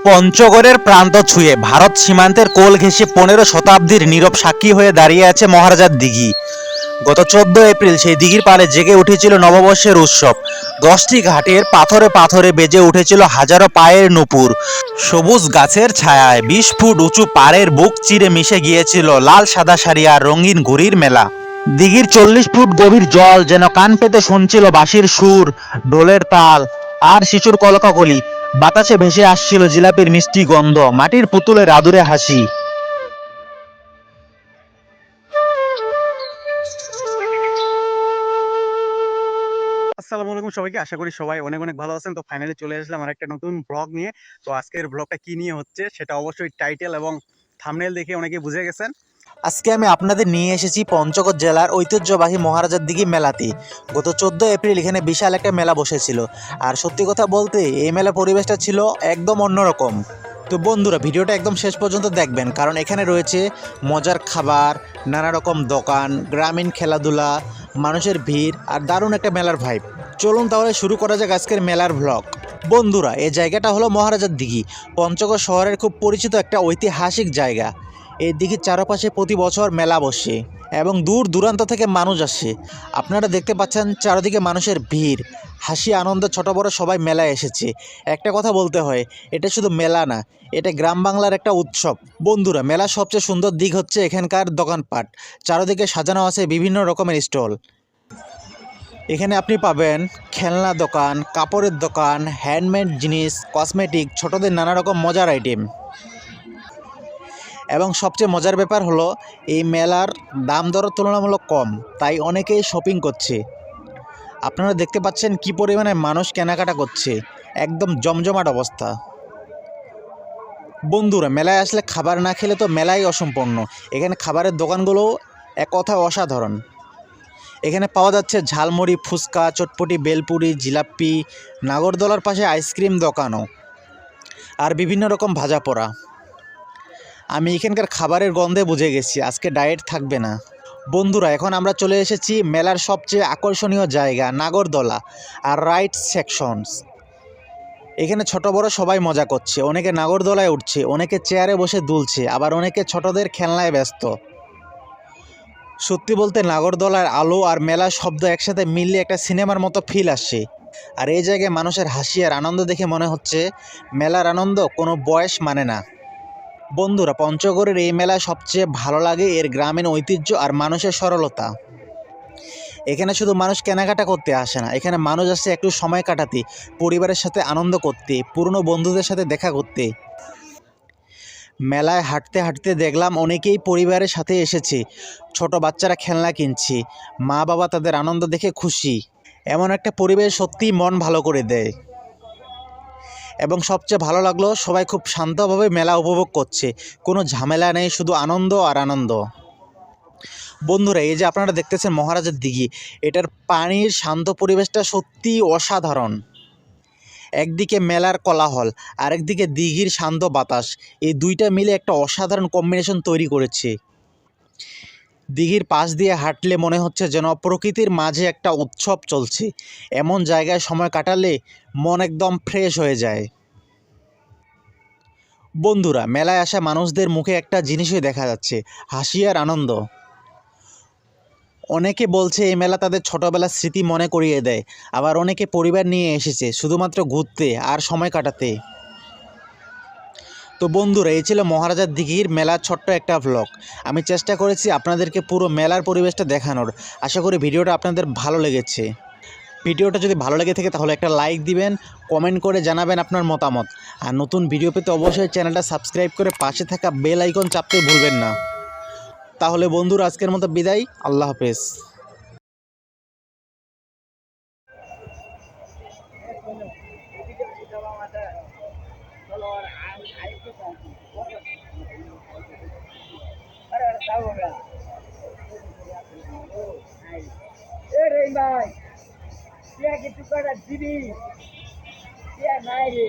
পঞ্চগড়ের প্রান্ত ছুঁয়ে ভারত সীমান্তের কোল ঘেঁষে 15 শতাব্দীর নীরব সাক্ষী হয়ে দাঁড়িয়ে আছে মহারাজার দিঘি। গত 14 এপ্রিল সেই দিঘির পাড়ে জেগে উঠেছিল নববর্ষের উৎসব। 10টি ঘাটের পাথরে পাথরে বেজে উঠেছিল হাজারো পায়ের নূপুর। সবুজ গাছের ছায়ায় 20 ফুট উঁচু পাড়ের বুক চিরে মিশে গিয়েছিল লাল সাদা শাড়ি আর রঙিন ঘুড়ির মেলা। দিঘির 40 ফুট গভীর জল যেন কান পেতে শুনছিল বাঁশির সুর, ঢোলের তাল আর শিশুর কলকাকলি। বাতাসে ভেসে আসছিল জিলাপির মিষ্টি গন্ধ, মাটির পুতুলের আদুরে হাসি। আসসালামু আলাইকুম সবাইকে। আশা করি সবাই অনেক অনেক ভালো আছেন। তো ফাইনালি চলে আসলাম আর একটা নতুন ব্লগ নিয়ে। তো আজকের ব্লগটা কি নিয়ে হচ্ছে সেটা অবশ্যই টাইটেল এবং থাম্বনেল দেখে অনেকে বুঝে গেছেন। আজকে আমি আপনাদের নিয়ে এসেছি পঞ্চগড় জেলার ঐতিহ্যবাহী মহারাজার দিঘি মেলাতে। গত 14 এপ্রিল এখানে বিশাল একটা মেলা বসেছিল। আর সত্যি কথা বলতে এই মেলার পরিবেশটা ছিল একদম অন্যরকম। তো বন্ধুরা, ভিডিওটা একদম শেষ পর্যন্ত দেখবেন, কারণ এখানে রয়েছে মজার খাবার, নানা রকম দোকান, গ্রামীণ খেলাধুলা, মানুষের ভিড় আর দারুণ একটা মেলার ভাইব। চলুন তাহলে শুরু করা যাক আজকের মেলার ভ্লগ। বন্ধুরা, এই জায়গাটা হলো মহারাজার দিঘি। পঞ্চগড় শহরের খুব পরিচিত একটা ঐতিহাসিক জায়গা। এই দিঘির চারপাশে প্রতি বছর মেলা বসে এবং দূর দূরান্ত থেকে মানুষ আসে। আপনারা দেখতে পাচ্ছেন চারদিকে মানুষের ভিড়, হাসি আনন্দ, ছোট বড় সবাই মেলায় এসেছে। একটা কথা বলতে হয়, এটা শুধু মেলা না, এটা গ্রাম বাংলার একটা উৎসব। বন্ধুরা, মেলার সবচেয়ে সুন্দর দিক হচ্ছে এখানকার দোকানপাট। চারদিকে সাজানো আছে বিভিন্ন রকমের স্টল। এখানে আপনি পাবেন খেলনা দোকান, কাপড়ের দোকান, হ্যান্ডমেড জিনিস, কসমেটিক, ছোটদের নানা রকম মজার আইটেম। এবং সবচেয়ে মজার ব্যাপার হলো এই মেলার দাম দর তুলনামূলক কম, তাই অনেকেই শপিং করছে। আপনারা দেখতে পাচ্ছেন কি পরিমাণে মানুষ কেনাকাটা করছে, একদম জমজমাট অবস্থা। বন্ধুরা, মেলায় আসলে খাবার না খেলে তো মেলাই অসম্পূর্ণ। এখানে খাবারের দোকানগুলোও এক কথায় অসাধারণ। এখানে পাওয়া যাচ্ছে ঝালমুড়ি, ফুচকা, চটপটি, বেলপুরি, জিলাপি, নাগরদোলার পাশে আইসক্রিম দোকানও, আর বিভিন্ন রকম ভাজা পোড়া। আমি এখানকার খাবারের গন্ধে বুঝে গেছি আজকে ডায়েট থাকবে না। বন্ধুরা, এখন আমরা চলে এসেছি মেলার সবচেয়ে আকর্ষণীয় জায়গা নাগরদোলা আর রাইড সেকশনস। এখানে ছোট বড় সবাই মজা করছে, অনেকে নাগরদোলায় উঠছে, অনেকে চেয়ারে বসে দুলছে, আবার অনেকে ছোটদের খেলনায় ব্যস্ত। সত্যি বলতে নাগরদোলার আলো আর মেলার শব্দ একসাথে মিললে একটা সিনেমার মতো ফিল আসে। আর এই জায়গায় মানুষের হাসি আর আনন্দ দেখে মনে হচ্ছে মেলার আনন্দ কোনো বয়স মানে না। বন্ধুরা, পঞ্চগড়ের এই মেলায় সবচেয়ে ভালো লাগে এর গ্রামীণ ঐতিহ্য আর মানুষের সরলতা। এখানে শুধু মানুষ কেনাকাটা করতে আসে না, এখানে মানুষ আসে একটু সময় কাটাতে, পরিবারের সাথে আনন্দ করতে, পুরনো বন্ধুদের সাথে দেখা করতে। মেলায় হাঁটতে হাঁটতে দেখলাম অনেকেই পরিবারের সাথে এসেছে। ছোট বাচ্চারা খেলনা কিনছে, মা বাবা তাদের আনন্দ দেখে খুশি। এমন একটা পরিবেশ সত্যিই মন ভালো করে দেয়। এবং সবচেয়ে ভালো লাগলো, সবাই খুব শান্তভাবে মেলা উপভোগ করছে, কোনো ঝামেলা নেই, শুধু আনন্দ আর আনন্দ। বন্ধুরা, এই যে আপনারা দেখতেছেন মহারাজার দিঘি, এটার পানির শান্ত পরিবেশটা সত্যিই অসাধারণ। একদিকে মেলার কোলাহল, আরেকদিকে দিঘির শান্ত বাতাস, এই দুইটা মিলে একটা অসাধারণ কম্বিনেশন তৈরি করেছে। দিঘির পাশ দিয়ে হাঁটলে মনে হচ্ছে যেন প্রকৃতির মাঝে একটা উৎসব চলছে। এমন জায়গায় সময় কাটালে মন একদম ফ্রেশ হয়ে যায়। বন্ধুরা, মেলায় আসা মানুষদের মুখে একটা জিনিসই দেখা যাচ্ছে, হাসি আর আনন্দ। অনেকে বলছে এই মেলা তাদের ছোটোবেলার স্মৃতি মনে করিয়ে দেয়, আবার অনেকে পরিবার নিয়ে এসেছে শুধুমাত্র ঘুরতে আর সময় কাটাতে। তো বন্ধুরা, এই ছিল মহারাজার দিঘির মেলার ছোট্ট একটা ভ্লগ। আমি চেষ্টা করেছি আপনাদেরকে পুরো মেলার পরিবেশটা দেখানোর। আশা করি ভিডিওটা আপনাদের ভালো লেগেছে। ভিডিওটা যদি ভালো লেগে থাকে তাহলে একটা লাইক দিবেন, কমেন্ট করে জানাবেন আপনার মতামত। আর নতুন ভিডিও পেতে অবশ্যই চ্যানেলটা সাবস্ক্রাইব করে পাশে থাকা বেল আইকন চাপতে ভুলবেন না। তাহলে বন্ধুরা, আজকের মতো বিদায়, আল্লাহ হাফেজ। ভাই কিছু কটা দিবি নাই রে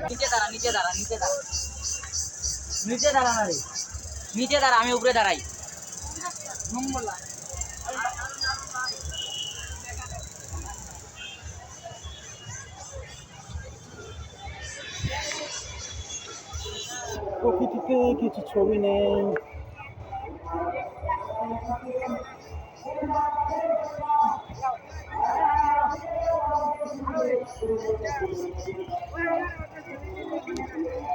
নিচে দাঁড়া নিচে দাঁড়া নিচে দাঁড়া নিচে দাঁড়া না রে, নিচে দাঁড়া, আমি উপরে দাঁড়াই। প্রকৃতিতে কিছু ছবি নেই।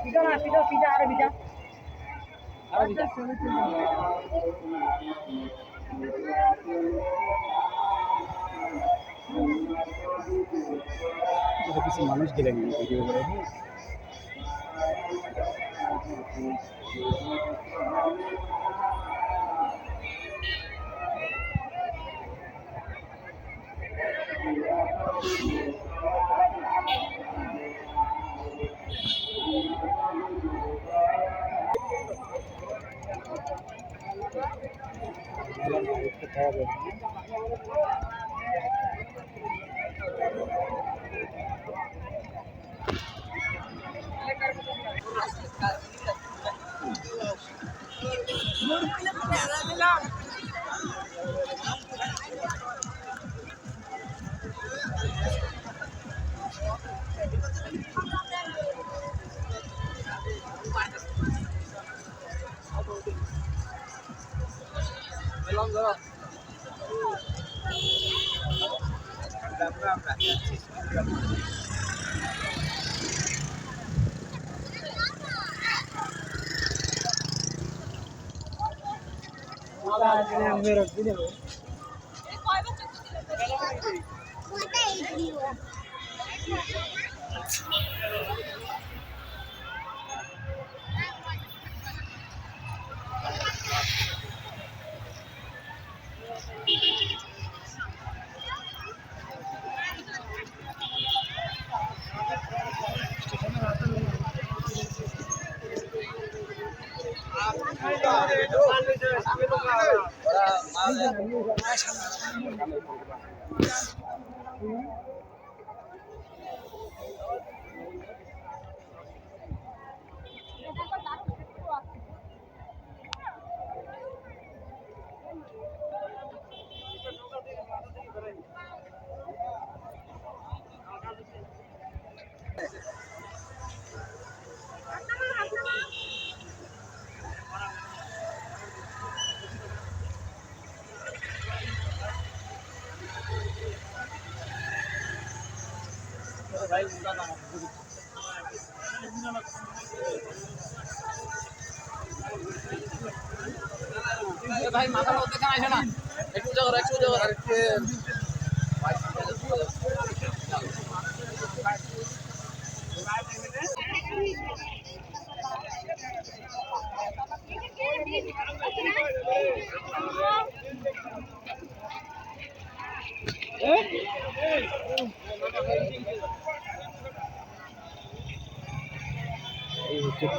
পিটা না, পিটা, পিটা, আরে পিটা, আরে পিটা। কিছু মানুষ গেলেন ভিডিও করে। ভাই মাথার মধ্যে কেন আসে না, একটু জায়গা একটু জায়গা।